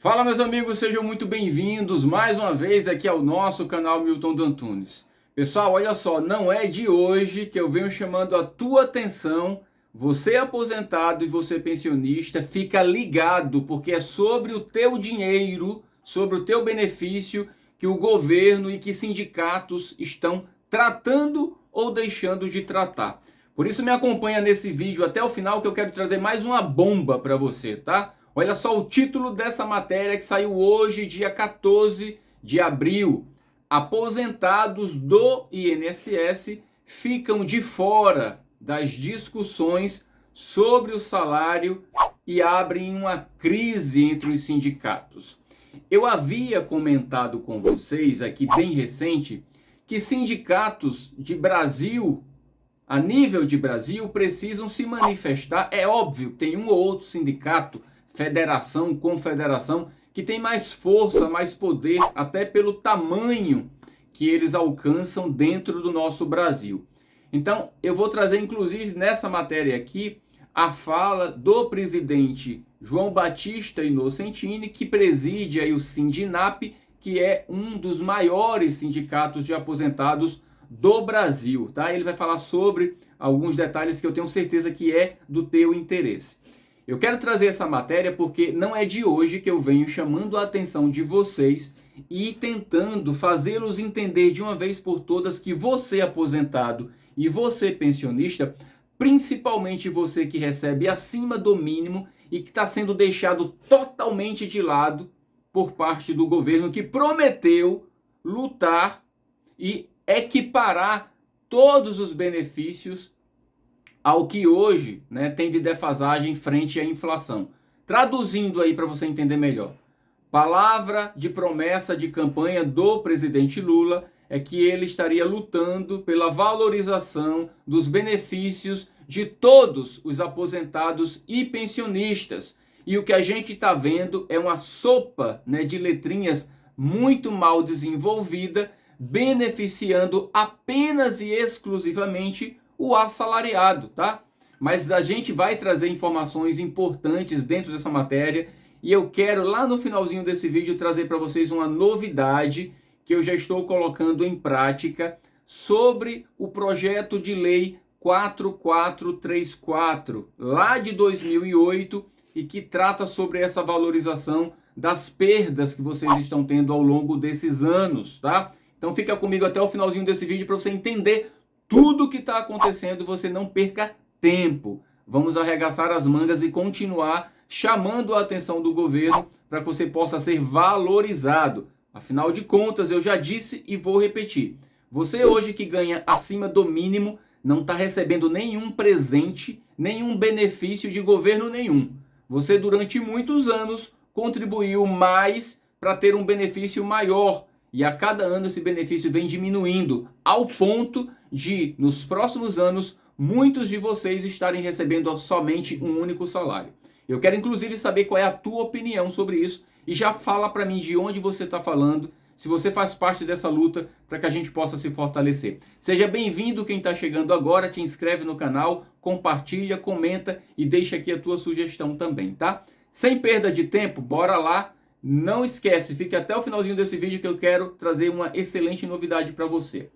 Fala, meus amigos, sejam muito bem-vindos mais uma vez aqui ao nosso canal Milton D'Antunes. Pessoal, olha só, não é de hoje que eu venho chamando a tua atenção. Você aposentado e você pensionista, fica ligado, porque é sobre o teu dinheiro, sobre o teu benefício que o governo e que sindicatos estão tratando ou deixando de tratar. Por isso me acompanha nesse vídeo até o final, que eu quero trazer mais uma bomba para você, tá? Olha só o título dessa matéria que saiu hoje, dia 14 de abril. Aposentados do INSS ficam de fora das discussões sobre o salário e abrem uma crise entre os sindicatos. Eu havia comentado com vocês aqui bem recente que sindicatos de Brasil, a nível de Brasil, precisam se manifestar. É óbvio, tem um ou outro sindicato, federação, confederação, que tem mais força, mais poder, até pelo tamanho que eles alcançam dentro do nosso Brasil. Então, eu vou trazer, inclusive, nessa matéria aqui, a fala do presidente João Batista Inocentini, que preside aí o Sindinap, que é um dos maiores sindicatos de aposentados do Brasil, tá? Ele vai falar sobre alguns detalhes que eu tenho certeza que é do teu interesse. Eu quero trazer essa matéria porque não é de hoje que eu venho chamando a atenção de vocês e tentando fazê-los entender de uma vez por todas que você aposentado e você pensionista, principalmente você que recebe acima do mínimo e que está sendo deixado totalmente de lado por parte do governo, que prometeu lutar e equiparar todos os benefícios ao que hoje, né, tem de defasagem frente à inflação. Traduzindo aí para você entender melhor. Palavra de promessa de campanha do presidente Lula é que ele estaria lutando pela valorização dos benefícios de todos os aposentados e pensionistas. E o que a gente está vendo é uma sopa, né, de letrinhas muito mal desenvolvida, beneficiando apenas e exclusivamente o assalariado, tá? Mas a gente vai trazer informações importantes dentro dessa matéria e eu quero lá no finalzinho desse vídeo trazer para vocês uma novidade que eu já estou colocando em prática sobre o projeto de lei 4434, lá de 2008, e que trata sobre essa valorização das perdas que vocês estão tendo ao longo desses anos, tá? Então fica comigo até o finalzinho desse vídeo para você entender tudo o que está acontecendo, você não perca tempo. Vamos arregaçar as mangas e continuar chamando a atenção do governo para que você possa ser valorizado. Afinal de contas, eu já disse e vou repetir. Você hoje que ganha acima do mínimo não está recebendo nenhum presente, nenhum benefício de governo nenhum. Você durante muitos anos contribuiu mais para ter um benefício maior. E a cada ano esse benefício vem diminuindo, ao ponto de, nos próximos anos, muitos de vocês estarem recebendo somente um único salário. Eu quero inclusive saber qual é a tua opinião sobre isso e já fala para mim de onde você está falando, se você faz parte dessa luta para que a gente possa se fortalecer. Seja bem-vindo quem está chegando agora, te inscreve no canal, compartilha, comenta e deixa aqui a tua sugestão também, tá? Sem perda de tempo, bora lá. Não esquece, fique até o finalzinho desse vídeo que eu quero trazer uma excelente novidade para você.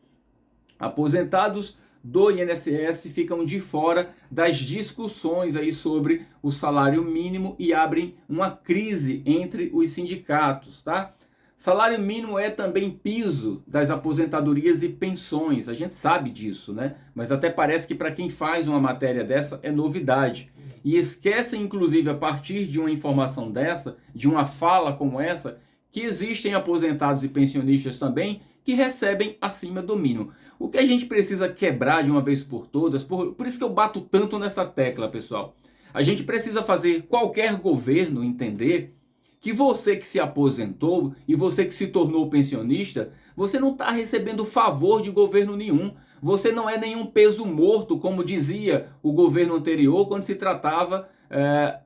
Aposentados do INSS ficam de fora das discussões aí sobre o salário mínimo e abrem uma crise entre os sindicatos, tá? Salário mínimo é também piso das aposentadorias e pensões, a gente sabe disso, né? Mas até parece que para quem faz uma matéria dessa é novidade. E esquecem, inclusive, a partir de uma informação dessa, de uma fala como essa, que existem aposentados e pensionistas também que recebem acima do mínimo. O que a gente precisa quebrar de uma vez por todas, por isso que eu bato tanto nessa tecla, pessoal. A gente precisa fazer qualquer governo entender que você que se aposentou e você que se tornou pensionista, você não está recebendo favor de governo nenhum. Você não é nenhum peso morto, como dizia o governo anterior, quando se tratava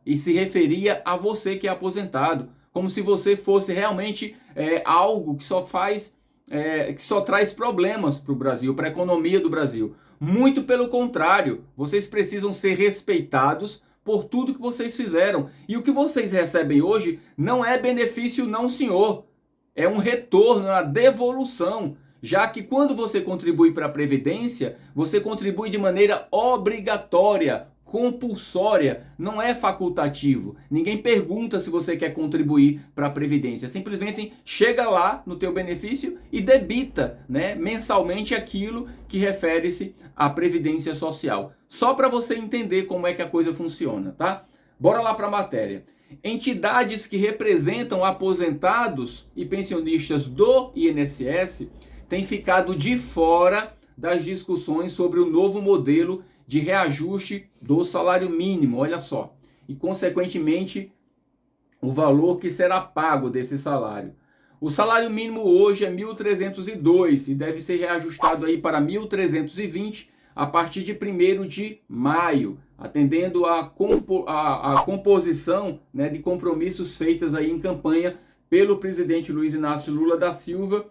e se referia a você que é aposentado. Como se você fosse realmente algo que só traz problemas para o Brasil, para a economia do Brasil. Muito pelo contrário, vocês precisam ser respeitados por tudo que vocês fizeram. E o que vocês recebem hoje não é benefício não, senhor. É um retorno, uma devolução. Já que quando você contribui para a Previdência, você contribui de maneira obrigatória, compulsória, não é facultativo. Ninguém pergunta se você quer contribuir para a Previdência. Simplesmente chega lá no teu benefício e debita, né, mensalmente aquilo que refere-se à Previdência Social. Só para você entender como é que a coisa funciona, tá? Bora lá para a matéria. Entidades que representam aposentados e pensionistas do INSS têm ficado de fora das discussões sobre o novo modelo de reajuste do salário mínimo, olha só, e consequentemente o valor que será pago desse salário. O salário mínimo hoje é 1.302 e deve ser reajustado aí para 1.320 a partir de 1º de maio, atendendo a composição, né, de compromissos feitas aí em campanha pelo presidente Luiz Inácio Lula da Silva,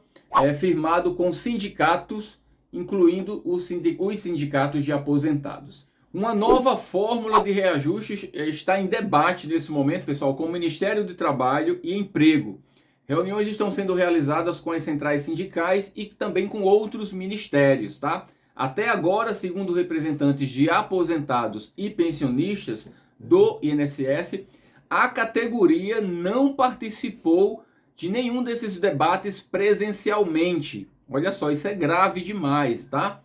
firmado com sindicatos, incluindo os sindicatos de aposentados. Uma nova fórmula de reajuste está em debate nesse momento, pessoal, com o Ministério do Trabalho e Emprego. Reuniões estão sendo realizadas com as centrais sindicais e também com outros ministérios, tá? Até agora, segundo representantes de aposentados e pensionistas do INSS, a categoria não participou de nenhum desses debates presencialmente. Olha só, isso é grave demais, tá?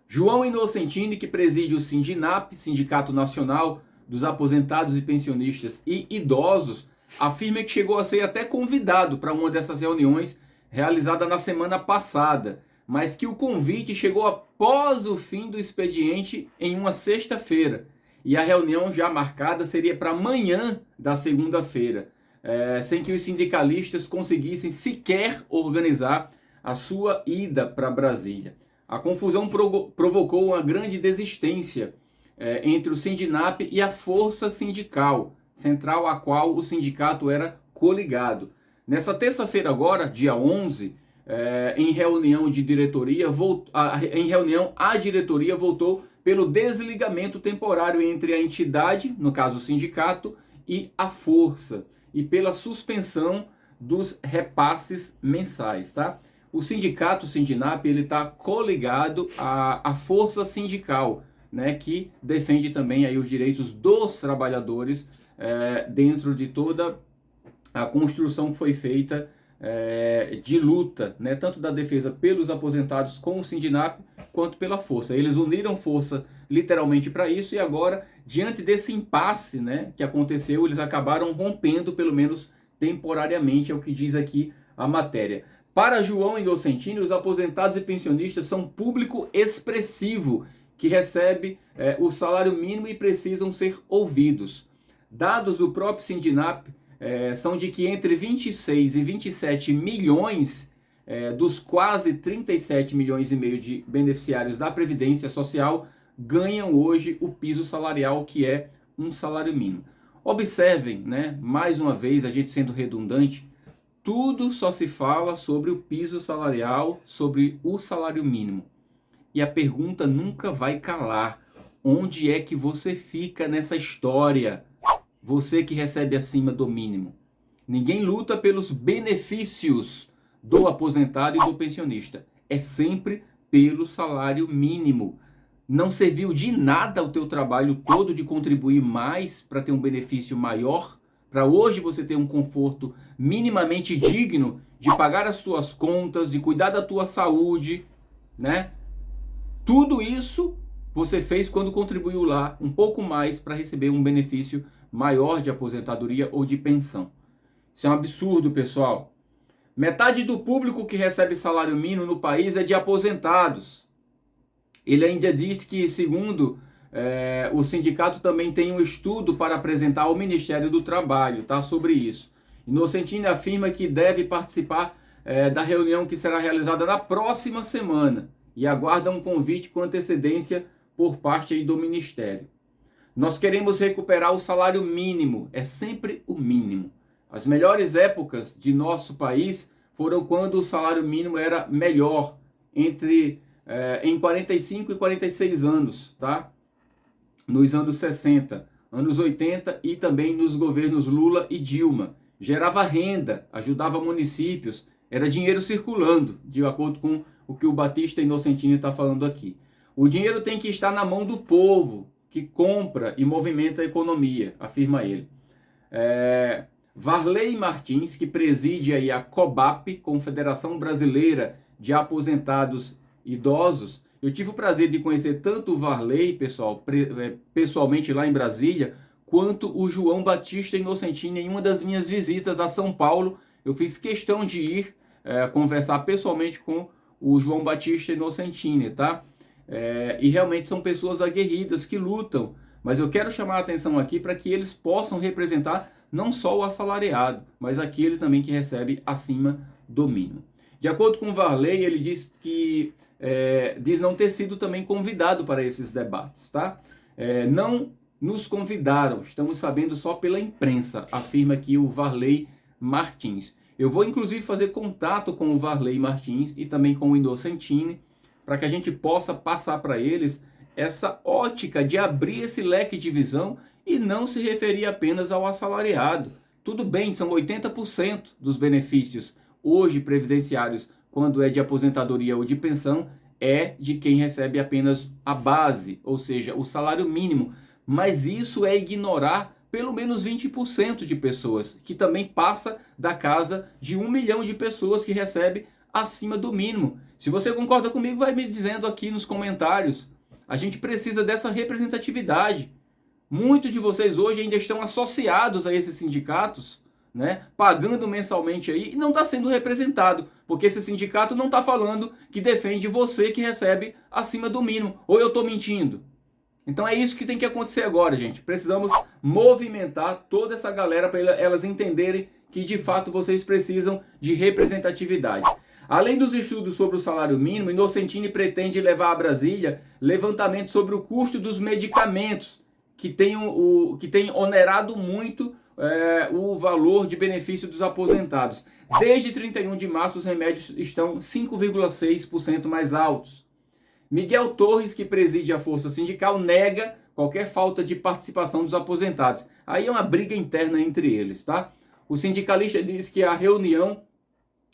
João Inocentini, que preside o Sindinap, Sindicato Nacional dos Aposentados e Pensionistas e Idosos, afirma que chegou a ser até convidado para uma dessas reuniões realizada na semana passada, mas que o convite chegou após o fim do expediente em uma sexta-feira. E a reunião já marcada seria para amanhã da segunda-feira, sem que os sindicalistas conseguissem sequer organizar a sua ida para Brasília. A confusão provocou uma grande desistência entre o Sindinap e a Força Sindical, central à qual o sindicato era coligado. Nessa terça-feira agora, dia 11, em reunião de diretoria, a diretoria votou pelo desligamento temporário entre a entidade, no caso o sindicato, e a força, e pela suspensão dos repasses mensais, tá? O sindicato, o Sindinap, ele está coligado à força sindical, né, que defende também aí os direitos dos trabalhadores dentro de toda a construção que foi feita de luta, né, tanto da defesa pelos aposentados com o Sindinap, quanto pela força. Eles uniram força literalmente para isso e agora, diante desse impasse, né, que aconteceu, eles acabaram rompendo, pelo menos temporariamente, é o que diz aqui a matéria. Para João Inocentini, os aposentados e pensionistas são público expressivo que recebe o salário mínimo e precisam ser ouvidos. Dados do próprio Sindinap são de que entre 26 e 27 milhões dos quase 37 milhões e meio de beneficiários da Previdência Social ganham hoje o piso salarial, que é um salário mínimo. Observem, né, mais uma vez, a gente sendo redundante, tudo só se fala sobre o piso salarial, sobre o salário mínimo. E a pergunta nunca vai calar. Onde é que você fica nessa história? Você que recebe acima do mínimo. Ninguém luta pelos benefícios do aposentado e do pensionista. É sempre pelo salário mínimo. Não serviu de nada o teu trabalho todo de contribuir mais para ter um benefício maior, para hoje você ter um conforto minimamente digno de pagar as tuas contas, de cuidar da tua saúde, né? Tudo isso você fez quando contribuiu lá um pouco mais para receber um benefício maior de aposentadoria ou de pensão. Isso é um absurdo, pessoal. Metade do público que recebe salário mínimo no país é de aposentados. Ele ainda diz que, segundo o sindicato, também tem um estudo para apresentar ao Ministério do Trabalho, tá, sobre isso. Inocentini afirma que deve participar da reunião que será realizada na próxima semana e aguarda um convite com antecedência por parte aí do Ministério. Nós queremos recuperar o salário mínimo, é sempre o mínimo. As melhores épocas de nosso país foram quando o salário mínimo era melhor, em 45 e 46 anos, tá? Nos anos 60. anos 80 e também nos governos Lula e Dilma. Gerava renda, ajudava municípios, era dinheiro circulando, de acordo com o que o Batista Inocentini está falando aqui. O dinheiro tem que estar na mão do povo, que compra e movimenta a economia, afirma ele. Varley Martins, que preside aí a COBAP, Confederação Brasileira de Aposentados Idosos. Eu tive o prazer de conhecer tanto o Varley, pessoal, pessoalmente lá em Brasília, quanto o João Batista Inocentini em uma das minhas visitas a São Paulo. Eu fiz questão de ir conversar pessoalmente com o João Batista Inocentini, tá? E realmente são pessoas aguerridas que lutam, mas eu quero chamar a atenção aqui para que eles possam representar não só o assalariado, mas aquele também que recebe acima do mínimo. De acordo com o Varley, ele diz que diz não ter sido também convidado para esses debates, tá? Não nos convidaram, estamos sabendo só pela imprensa, afirma aqui o Varley Martins. Eu vou inclusive fazer contato com o Varley Martins e também com o Inocentini, para que a gente possa passar para eles essa ótica de abrir esse leque de visão e não se referir apenas ao assalariado. Tudo bem, são 80% dos benefícios hoje previdenciários, quando é de aposentadoria ou de pensão, é de quem recebe apenas a base, ou seja, o salário mínimo. Mas isso é ignorar pelo menos 20% de pessoas, que também passa da casa de 1 milhão de pessoas que recebe acima do mínimo. Se você concorda comigo, vai me dizendo aqui nos comentários. A gente precisa dessa representatividade. Muitos de vocês hoje ainda estão associados a esses sindicatos, né, pagando mensalmente aí, e não está sendo representado, porque esse sindicato não está falando que defende você que recebe acima do mínimo. Ou eu estou mentindo? Então é isso que tem que acontecer agora, gente. Precisamos movimentar toda essa galera para elas entenderem que de fato vocês precisam de representatividade. Além dos estudos sobre o salário mínimo, Inocentini pretende levar a Brasília levantamento sobre o custo dos medicamentos, que tem onerado muito o valor de benefício dos aposentados. Desde 31 de março, os remédios estão 5,6% mais altos. Miguel Torres, que preside a Força Sindical, nega qualquer falta de participação dos aposentados. Aí é uma briga interna entre eles, tá? O sindicalista diz que a reunião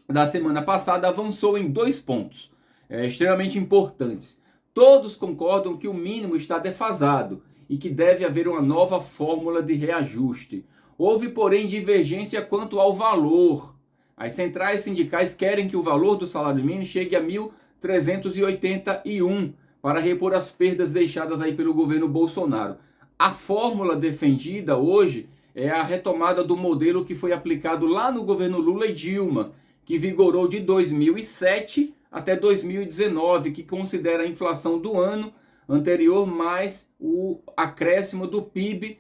da semana passada avançou em 2 pontos extremamente importantes. Todos concordam que o mínimo está defasado e que deve haver uma nova fórmula de reajuste. Houve, porém, divergência quanto ao valor. As centrais sindicais querem que o valor do salário mínimo chegue a 1.381 para repor as perdas deixadas aí pelo governo Bolsonaro. A fórmula defendida hoje é a retomada do modelo que foi aplicado lá no governo Lula e Dilma, que vigorou de 2007 até 2019, que considera a inflação do ano anterior mais o acréscimo do PIB,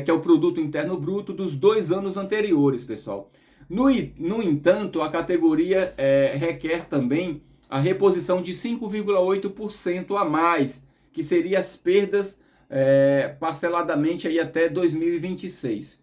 que é o Produto Interno Bruto, dos 2 anos anteriores, pessoal. No entanto, a categoria requer também a reposição de 5,8% a mais, que seria as perdas parceladamente aí até 2026.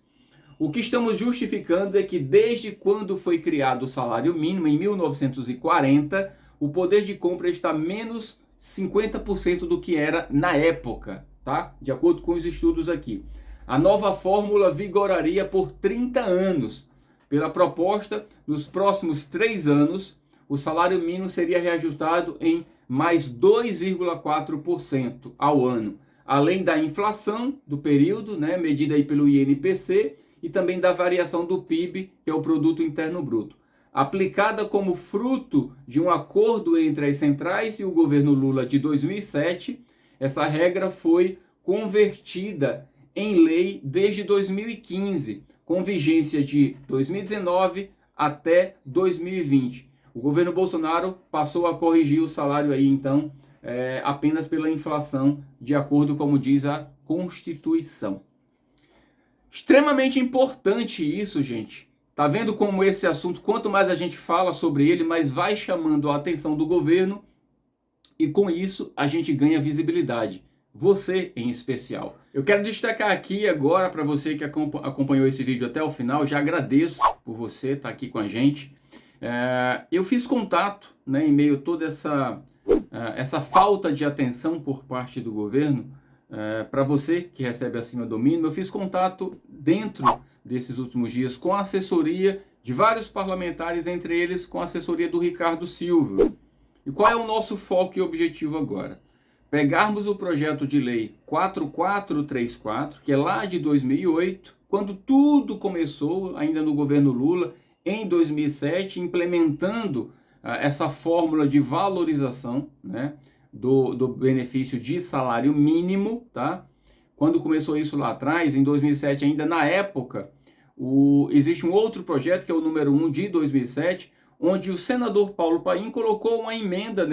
O que estamos justificando é que desde quando foi criado o salário mínimo, em 1940, o poder de compra está menos 50% do que era na época, tá? De acordo com os estudos aqui. A nova fórmula vigoraria por 30 anos. Pela proposta, nos próximos 3 anos, o salário mínimo seria reajustado em mais 2,4% ao ano, além da inflação do período, né, medida aí pelo INPC, e também da variação do PIB, que é o Produto Interno Bruto. Aplicada como fruto de um acordo entre as centrais e o governo Lula de 2007, essa regra foi convertida em lei desde 2015, com vigência de 2019 até 2020. O governo Bolsonaro passou a corrigir o salário aí, então, apenas pela inflação, de acordo com como diz a Constituição. Extremamente importante isso, gente. Tá vendo como esse assunto, quanto mais a gente fala sobre ele, mais vai chamando a atenção do governo e com isso a gente ganha visibilidade. Você em especial. Eu quero destacar aqui agora para você que acompanhou esse vídeo até o final, já agradeço por você estar aqui com a gente. Eu fiz contato, né, em meio a toda essa falta de atenção por parte do governo, para você que recebe acima do mínimo, eu fiz contato dentro desses últimos dias com a assessoria de vários parlamentares, entre eles com a assessoria do Ricardo Silva. E qual é o nosso foco e objetivo agora? Pegarmos o projeto de lei 4434, que é lá de 2008, quando tudo começou, ainda no governo Lula, em 2007, implementando essa fórmula de valorização, né, do benefício de salário mínimo, tá? Quando começou isso lá atrás, em 2007, ainda na época, existe um outro projeto, que é o número 1 de 2007, onde o senador Paulo Paim colocou uma emenda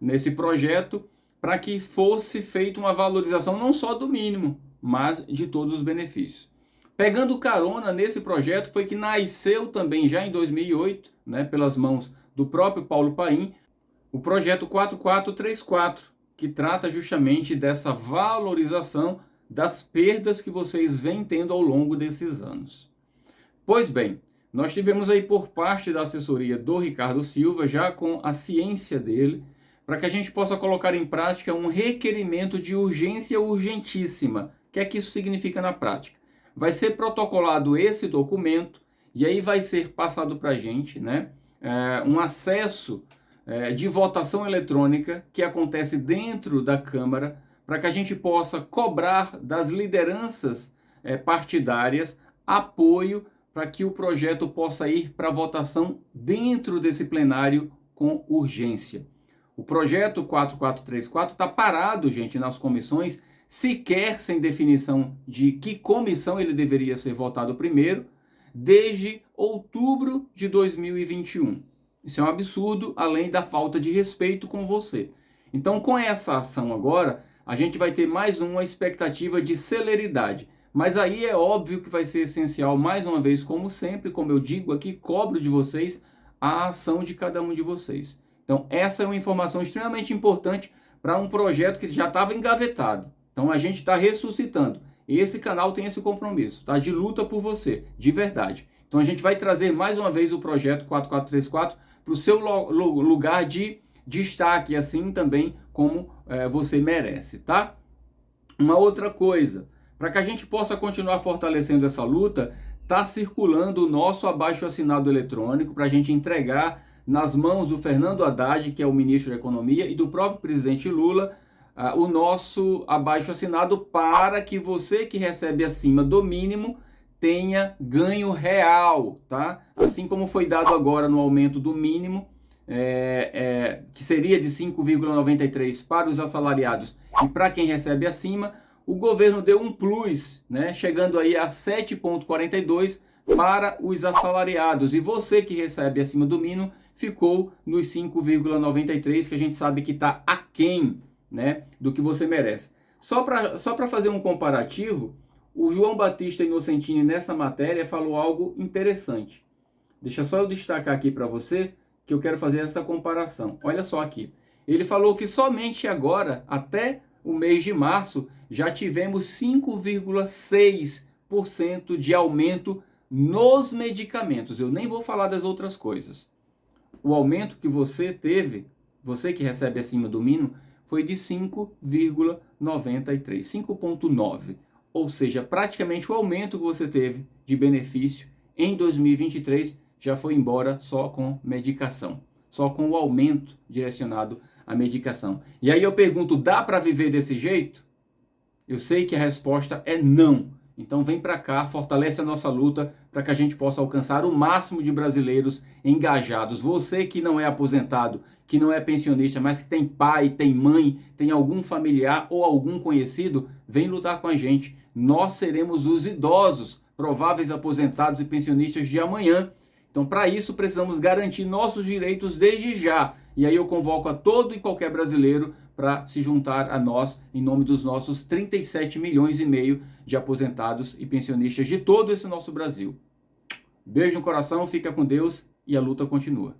nesse projeto para que fosse feita uma valorização não só do mínimo, mas de todos os benefícios. Pegando carona nesse projeto foi que nasceu também já em 2008, né, pelas mãos do próprio Paulo Paim, o projeto 4434, que trata justamente dessa valorização das perdas que vocês vêm tendo ao longo desses anos. Pois bem, nós tivemos aí por parte da assessoria do Ricardo Silva, já com a ciência dele, para que a gente possa colocar em prática um requerimento de urgência urgentíssima. O que é que isso significa na prática? Vai ser protocolado esse documento e aí vai ser passado para a gente, né, um acesso de votação eletrônica que acontece dentro da Câmara, para que a gente possa cobrar das lideranças partidárias apoio para que o projeto possa ir para votação dentro desse plenário com urgência. O projeto 4434 está parado, gente, nas comissões, sequer sem definição de que comissão ele deveria ser votado primeiro, desde outubro de 2021. Isso é um absurdo, além da falta de respeito com você. Então, com essa ação agora, a gente vai ter mais uma expectativa de celeridade. Mas aí é óbvio que vai ser essencial, mais uma vez, como sempre, como eu digo aqui, cobro de vocês a ação de cada um de vocês. Então, essa é uma informação extremamente importante para um projeto que já estava engavetado. Então, a gente está ressuscitando. Esse canal tem esse compromisso, tá? De luta por você, de verdade. Então, a gente vai trazer mais uma vez o projeto 4434 para o seu lugar de destaque, assim também como você merece, tá? Uma outra coisa, para que a gente possa continuar fortalecendo essa luta, está circulando o nosso abaixo-assinado eletrônico para a gente entregar nas mãos do Fernando Haddad, que é o ministro da Economia, e do próprio presidente Lula, o nosso abaixo-assinado para que você que recebe acima do mínimo tenha ganho real, tá? Assim como foi dado agora no aumento do mínimo, que seria de 5,93 para os assalariados e para quem recebe acima, o governo deu um plus, né? Chegando aí a 7,42 para os assalariados. E você que recebe acima do mínimo ficou nos 5,93, que a gente sabe que está aquém, né, do que você merece. Só para fazer um comparativo, o João Batista Inocentini nessa matéria falou algo interessante. Deixa só eu destacar aqui para você que eu quero fazer essa comparação. Olha só aqui. Ele falou que somente agora, até o mês de março, já tivemos 5,6% de aumento nos medicamentos. Eu nem vou falar das outras coisas. O aumento que você teve, você que recebe acima do mínimo, foi de 5,93, 5,9. Ou seja, praticamente o aumento que você teve de benefício em 2023 já foi embora só com medicação, só com o aumento direcionado à medicação. E aí eu pergunto, dá para viver desse jeito? Eu sei que a resposta é não. Então vem para cá, fortalece a nossa luta para que a gente possa alcançar o máximo de brasileiros engajados. Você que não é aposentado, que não é pensionista, mas que tem pai, tem mãe, tem algum familiar ou algum conhecido, vem lutar com a gente. Nós seremos os idosos, prováveis aposentados e pensionistas de amanhã. Então, para isso, precisamos garantir nossos direitos desde já. E aí eu convoco a todo e qualquer brasileiro para se juntar a nós em nome dos nossos 37 milhões e meio de aposentados e pensionistas de todo esse nosso Brasil. Beijo no coração, fica com Deus e a luta continua.